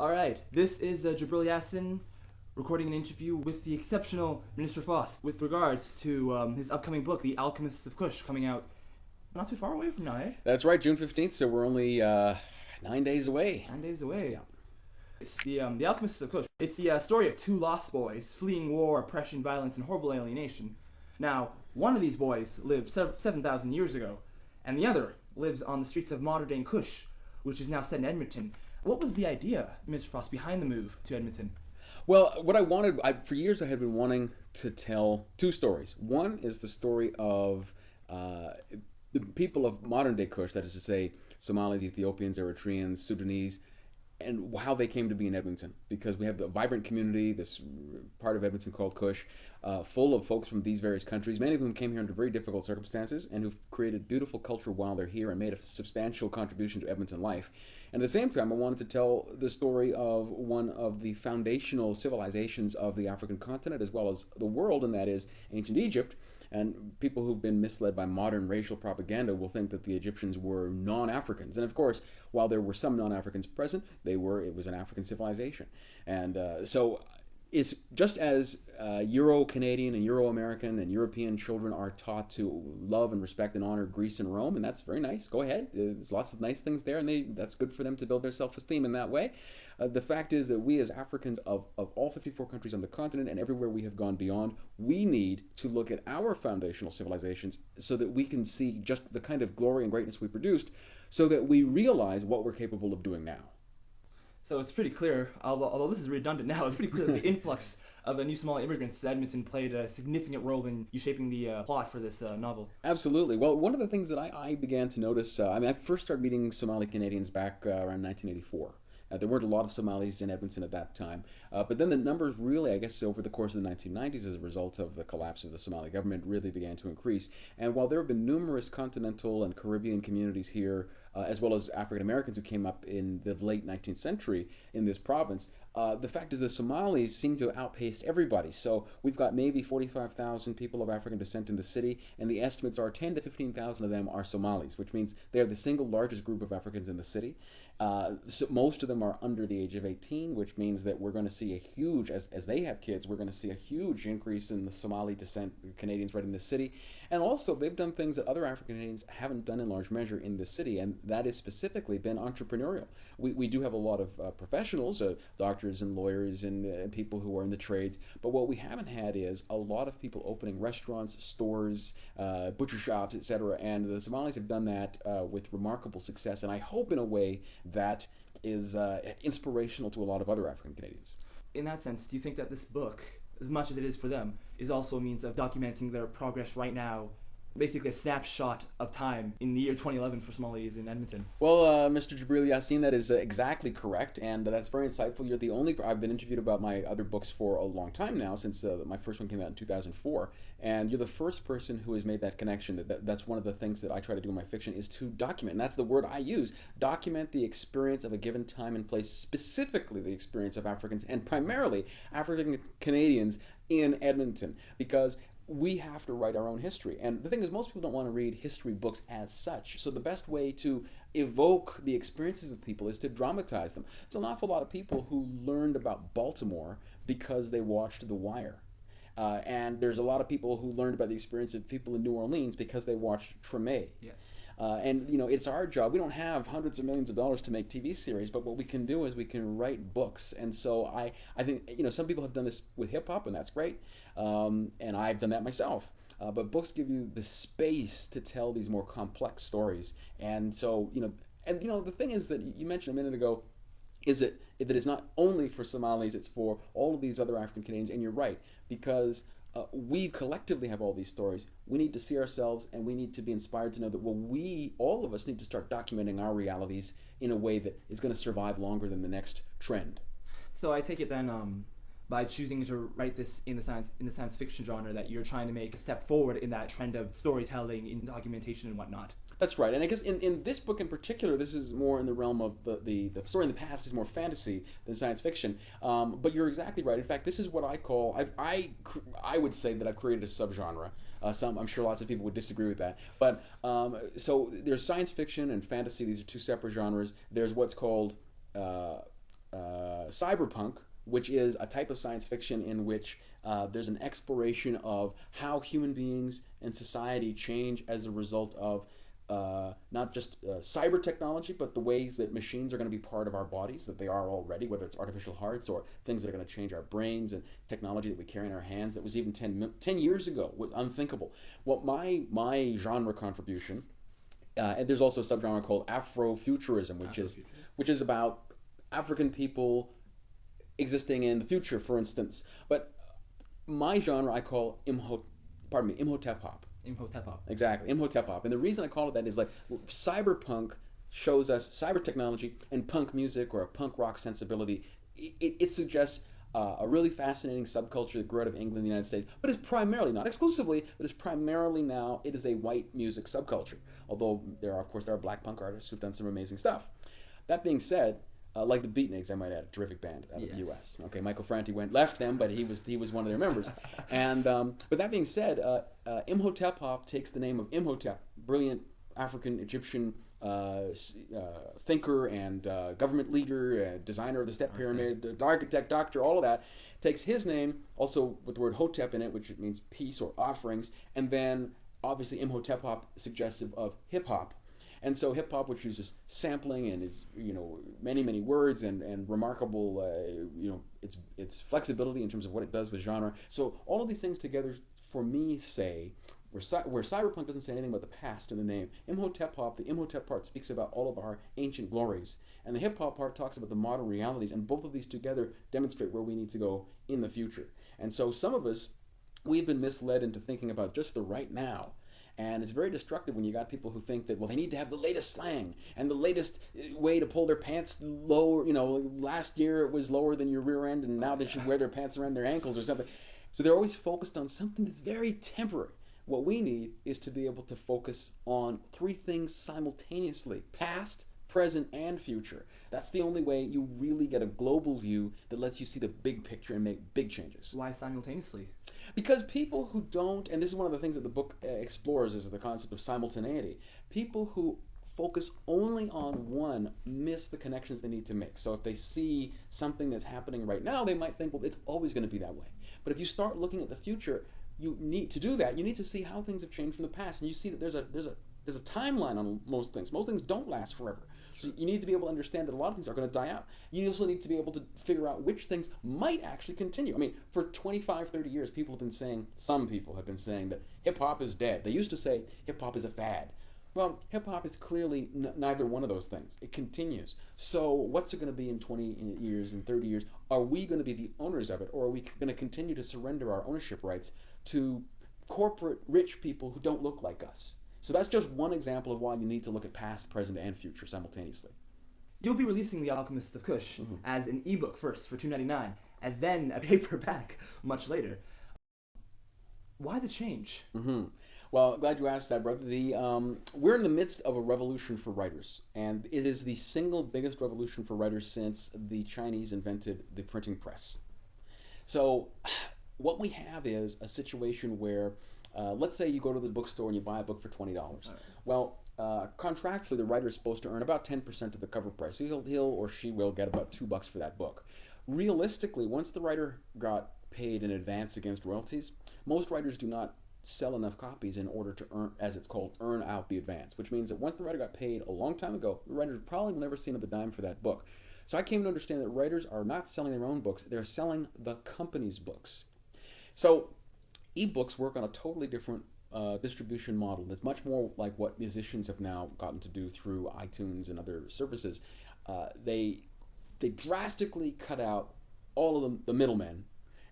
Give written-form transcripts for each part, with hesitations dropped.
All right, this is Jabril Yassin recording an interview with the exceptional Minister Faust with regards to his upcoming book, The Alchemists of Kush, coming out not too far away from now, eh? That's right, June 15th, so we're only 9 days away. 9 days away. Yeah. It's the Alchemists of Kush. It's the story of two lost boys fleeing war, oppression, violence, and horrible alienation. Now, one of these boys lived 7,000 years ago, and the other lives on the streets of modern-day Kush, which is now set in Edmonton. What was the idea, Mr. Faust, behind the move to Edmonton? Well, what I wanted, for years I had been wanting to tell two stories. One is the story of the people of modern-day Kush, that is to say, Somalis, Ethiopians, Eritreans, Sudanese, and how they came to be in Edmonton. Because we have a vibrant community, this part of Edmonton called Kush, full of folks from these various countries, many of whom came here under very difficult circumstances and who've created beautiful culture while they're here and made a substantial contribution to Edmonton life. And at the same time, I wanted to tell the story of one of the foundational civilizations of the African continent as well as the world, and that is ancient Egypt. And people who've been misled by modern racial propaganda will think that the Egyptians were non-Africans. And of course, while there were some non-Africans present, it was an African civilization. And so it's just as Euro-Canadian and Euro-American and European children are taught to love and respect and honor Greece and Rome, and that's very nice. Go ahead. There's lots of nice things there, and that's good for them to build their self-esteem in that way. The fact is that we as Africans of all 54 countries on the continent and everywhere we have gone beyond, we need to look at our foundational civilizations so that we can see just the kind of glory and greatness we produced so that we realize what we're capable of doing now. So it's pretty clear, although this is redundant now, it's pretty clear that the influx of new Somali immigrants to Edmonton played a significant role in you shaping the plot for this novel. Absolutely. Well, one of the things that I began to notice, I first started meeting Somali Canadians back around 1984. There weren't a lot of Somalis in Edmonton at that time. But then the numbers really, I guess, over the course of the 1990s as a result of the collapse of the Somali government really began to increase. And while there have been numerous continental and Caribbean communities here, as well as African Americans who came up in the late 19th century in this province, the fact is the Somalis seem to have outpaced everybody. So we've got maybe 45,000 people of African descent in the city, and the estimates are 10 to 15,000 of them are Somalis, which means they're the single largest group of Africans in the city. So most of them are under the age of 18, which means that we're going to see a huge, as they have kids, we're going to see a huge increase in the Somali descent Canadians right in the city. And also, they've done things that other African Canadians haven't done in large measure in this city, and that has specifically been entrepreneurial. We do have a lot of professionals, doctors and lawyers and people who are in the trades, but what we haven't had is a lot of people opening restaurants, stores, butcher shops, etc., and the Somalis have done that with remarkable success, and I hope in a way that is inspirational to a lot of other African Canadians. In that sense, do you think that this book, as much as it is for them, is also a means of documenting their progress right now, basically a snapshot of time in the year 2011 for Somalis in Edmonton? Well, Mr. Jabril Yassin, that is exactly correct, and that's very insightful. You're the only, I've been interviewed about my other books for a long time now, since my first one came out in 2004, and you're the first person who has made that connection. That's one of the things that I try to do in my fiction, is to document, and that's the word I use, document the experience of a given time and place, specifically the experience of Africans, and primarily African Canadians in Edmonton, because we have to write our own history. And the thing is, most people don't want to read history books as such. So the best way to evoke the experiences of people is to dramatize them. There's an awful lot of people who learned about Baltimore because they watched The Wire. And there's a lot of people who learned about the experience of people in New Orleans because they watched Treme. Yes. And it's our job. We don't have hundreds of millions of dollars to make TV series, but what we can do is we can write books. And so I think some people have done this with hip hop, and that's great. And I've done that myself. But books give you the space to tell these more complex stories. And so the thing is that you mentioned a minute ago, is that it's not only for Somalis, it's for all of these other African Canadians. And you're right, because we collectively have all these stories. We need to see ourselves, and we need to be inspired to know that, all of us need to start documenting our realities in a way that is going to survive longer than the next trend. So I take it then, by choosing to write this in the science fiction genre, that you're trying to make a step forward in that trend of storytelling, in documentation and whatnot. That's right, and I guess in this book in particular, this is more in the realm of the story in the past is more fantasy than science fiction. But you're exactly right. In fact, this is what I call, I would say that I've created a subgenre. I'm sure lots of people would disagree with that. But so there's science fiction and fantasy. These are two separate genres. There's what's called cyberpunk, which is a type of science fiction in which there's an exploration of how human beings and society change as a result of not just cyber technology, but the ways that machines are going to be part of our bodies, that they are already, whether it's artificial hearts or things that are going to change our brains, and technology that we carry in our hands that was even 10 years ago was unthinkable. Well, my genre contribution, and there's also a subgenre called Afrofuturism, which is about African people existing in the future, for instance. But my genre I call Imhotep Hop. Imhotep Hop. Exactly, Imhotep Hop. And the reason I call it that is like cyberpunk shows us cyber technology and punk music or a punk rock sensibility. It suggests a really fascinating subculture that grew out of England and the United States, but is primarily, not exclusively, but is primarily now, it is a white music subculture. Although there are black punk artists who've done some amazing stuff. That being said, like the Beatniks, I might add, a terrific band out of the U.S. Okay, Michael Franti left them, but he was one of their members. And but that being said, Imhotep Hop takes the name of Imhotep, brilliant African Egyptian thinker and government leader, designer of the Step Pyramid, architect, doctor, all of that. Takes his name, also with the word Hotep in it, which means peace or offerings, and then obviously Imhotep Hop suggestive of hip hop. And so hip hop, which uses sampling and is many words and remarkable its flexibility in terms of what it does with genre. So all of these things together, for me, say where cyberpunk doesn't say anything about the past in the name. Imhotep Hop, the Imhotep part speaks about all of our ancient glories, and the hip hop part talks about the modern realities. And both of these together demonstrate where we need to go in the future. And so some of us, we've been misled into thinking about just the right now. And it's very destructive when you got people who think that, well, they need to have the latest slang and the latest way to pull their pants lower. Last year it was lower than your rear end, and now they should wear their pants around their ankles or something. So they're always focused on something that's very temporary. What we need is to be able to focus on three things simultaneously: past, present, and future. That's the only way you really get a global view that lets you see the big picture and make big changes. Why simultaneously? Because people who don't, and this is one of the things that the book explores, is the concept of simultaneity. People who focus only on one miss the connections they need to make. So if they see something that's happening right now, they might think, well, it's always going to be that way. But if you start looking at the future, you need to do that. You need to see how things have changed from the past, and you see that there's a timeline on most things. Most things don't last forever. So you need to be able to understand that a lot of things are going to die out. You also need to be able to figure out which things might actually continue. I mean, for 25, 30 years, some people have been saying that hip-hop is dead. They used to say hip-hop is a fad. Well, hip-hop is clearly neither one of those things. It continues. So what's it going to be in 20 years and 30 years? Are we going to be the owners of it, or are we going to continue to surrender our ownership rights to corporate rich people who don't look like us? So that's just one example of why you need to look at past, present, and future simultaneously. You'll be releasing The Alchemists of Kush as an ebook first for $2.99, and then a paperback much later. Why the change? Well, glad you asked that, brother. We're in the midst of a revolution for writers, and it is the single biggest revolution for writers since the Chinese invented the printing press. So what we have is a situation where let's say you go to the bookstore and you buy a book for $20. Right. Well, contractually, the writer is supposed to earn about 10% of the cover price. So he'll or she will get about $2 for that book. Realistically, once the writer got paid in advance against royalties, most writers do not sell enough copies in order to earn, as it's called, earn out the advance, which means that once the writer got paid a long time ago, the writer probably will never see another dime for that book. So I came to understand that writers are not selling their own books, they're selling the company's books. So ebooks work on a totally different distribution model that's much more like what musicians have now gotten to do through iTunes and other services. They drastically cut out all of the middlemen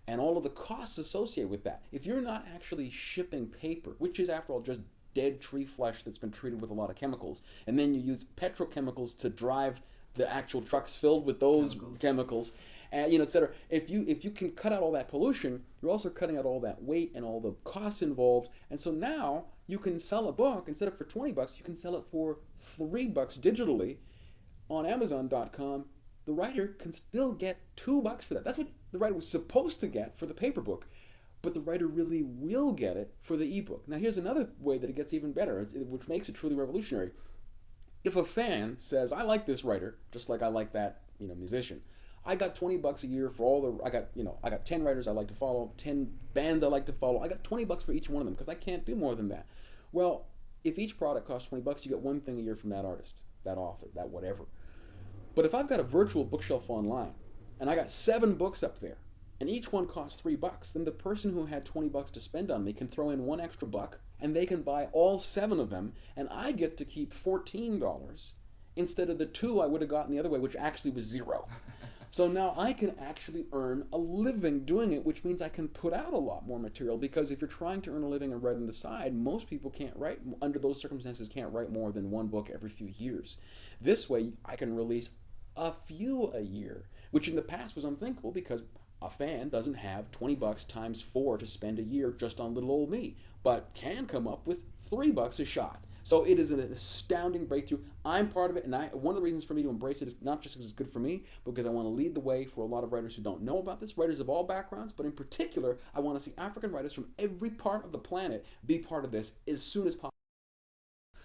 and all of the costs associated with that. If you're not actually shipping paper, which is after all just dead tree flesh that's been treated with a lot of chemicals, and then you use petrochemicals to drive the actual trucks filled with those chemicals, et cetera. If you can cut out all that pollution, you're also cutting out all that weight and all the costs involved. And so now you can sell a book, instead of for $20, you can sell it for $3 digitally on Amazon.com. The writer can still get $2 for that. That's what the writer was supposed to get for the paper book, but the writer really will get it for the ebook. Now here's another way that it gets even better, which makes it truly revolutionary. If a fan says, I like this writer, just like I like that musician, I got $20 a year for I got 10 writers I like to follow, 10 bands I like to follow. I got $20 for each one of them because I can't do more than that. Well, if each product costs $20, you get one thing a year from that artist, that author, that whatever. But if I've got a virtual bookshelf online and I got 7 books up there and each one costs $3, then the person who had $20 to spend on me can throw in one extra buck and they can buy all 7 of them, and I get to keep $14 instead of the 2 I would have gotten the other way, which actually was 0. So now I can actually earn a living doing it, which means I can put out a lot more material, because if you're trying to earn a living and write on the side, most people can't write, under those circumstances, can't write more than 1 book every few years. This way, I can release a few a year, which in the past was unthinkable because a fan doesn't have $20 times 4 to spend a year just on little old me, but can come up with $3 a shot. So it is an astounding breakthrough. I'm part of it, and one of the reasons for me to embrace it is not just because it's good for me, but because I want to lead the way for a lot of writers who don't know about this, writers of all backgrounds, but in particular, I want to see African writers from every part of the planet be part of this as soon as possible.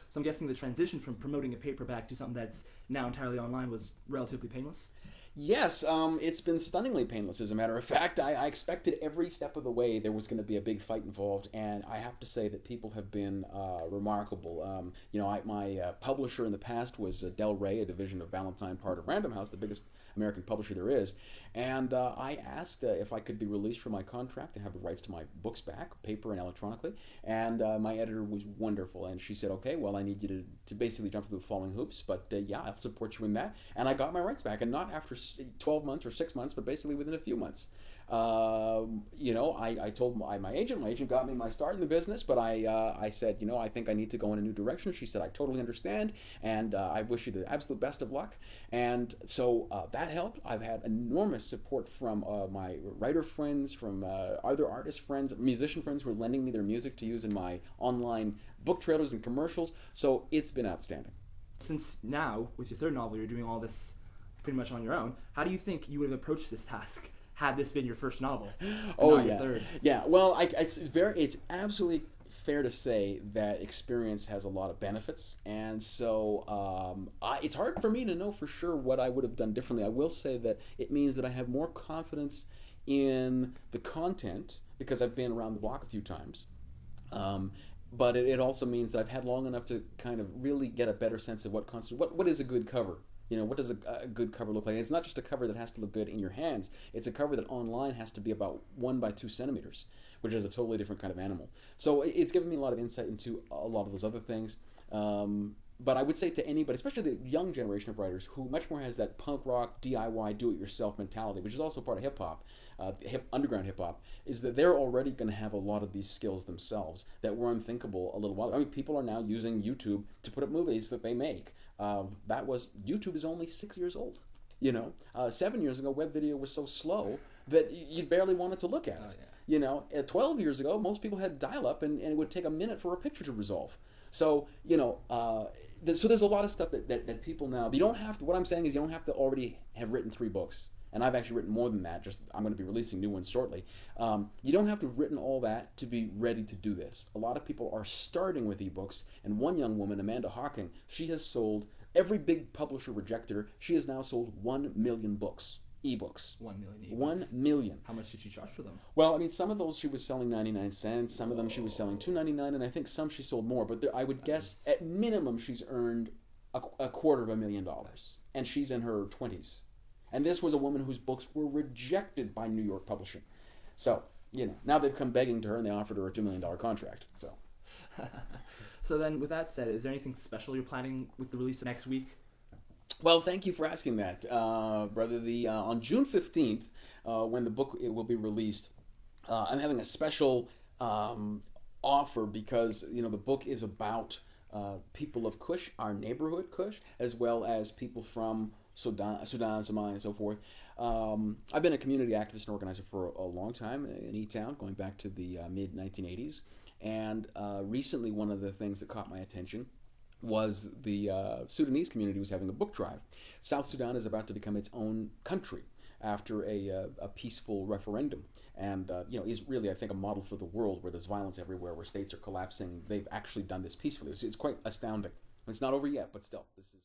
So I'm guessing the transition from promoting a paperback to something that's now entirely online was relatively painless? Yes, it's been stunningly painless, as a matter of fact. I expected every step of the way there was going to be a big fight involved, and I have to say that people have been remarkable. My publisher in the past was Del Rey, a division of Ballantine, part of Random House, the biggest American publisher there is, and I asked if I could be released from my contract to have the rights to my books back, paper and electronically, and my editor was wonderful, and she said, okay, well, I need you to basically jump through the following hoops, but yeah, I'll support you in that, and I got my rights back, and not after 12 months or 6 months, but basically within a few months. I told my agent got me my start in the business, but I said, I think I need to go in a new direction. She said, I totally understand, and I wish you the absolute best of luck. And so that helped. I've had enormous support from my writer friends, from other artist friends, musician friends who are lending me their music to use in my online book trailers and commercials. So it's been outstanding. Since now, with your 3rd novel, you're doing all this pretty much on your own, how do you think you would have approached this task had this been your 1st novel? Oh, not yeah. Your 3rd? Yeah, well, it's absolutely fair to say that experience has a lot of benefits, and so it's hard for me to know for sure what I would have done differently. I will say that it means that I have more confidence in the content because I've been around the block a few times. But it also means that I've had long enough to kind of really get a better sense of what is a good cover. What does a good cover look like? And it's not just a cover that has to look good in your hands. It's a cover that online has to be about 1 by 2 centimeters, which is a totally different kind of animal. So it's given me a lot of insight into a lot of those other things. But I would say to anybody, especially the young generation of writers, who much more has that punk rock, DIY, do-it-yourself mentality, which is also part of hip-hop, underground hip-hop, is that they're already going to have a lot of these skills themselves that were unthinkable a little while ago. I mean, people are now using YouTube to put up movies that they make. YouTube is only 6 years old. 7 years ago, web video was so slow that you barely wanted to look at it. Oh, yeah. 12 years ago, most people had dial-up, and it would take a minute for a picture to resolve. So, so there's a lot of stuff that people now, you don't have to, what I'm saying is you don't have to already have written 3 books. And I've actually written more than that, I'm going to be releasing new ones shortly. You don't have to have written all that to be ready to do this. A lot of people are starting with ebooks, and one young woman, Amanda Hawking, she has sold, every big publisher rejected her, she has now sold 1 million books, ebooks. 1 million ebooks. 1 million. How much did she charge for them? Well, I mean, some of those she was selling 99 cents, some of them she was selling $2.99, and I think some she sold more, but I would guess at minimum she's earned a $250,000, and she's in her 20s. And this was a woman whose books were rejected by New York publishing. So, now they've come begging to her and they offered her a $2 million contract. So So then, with that said, is there anything special you're planning with the release of next week? Well, thank you for asking that, brother. On June 15th, when the book will be released, I'm having a special offer because, the book is about people of Kush, our neighborhood Kush, as well as people from Sudan, Somalia, and so forth. I've been a community activist and organizer for a long time in E-Town, going back to the mid-1980s. And recently, one of the things that caught my attention was the Sudanese community was having a book drive. South Sudan is about to become its own country after a peaceful referendum. And, is really, I think, a model for the world where there's violence everywhere, where states are collapsing. They've actually done this peacefully. It's quite astounding. It's not over yet, but still, this is...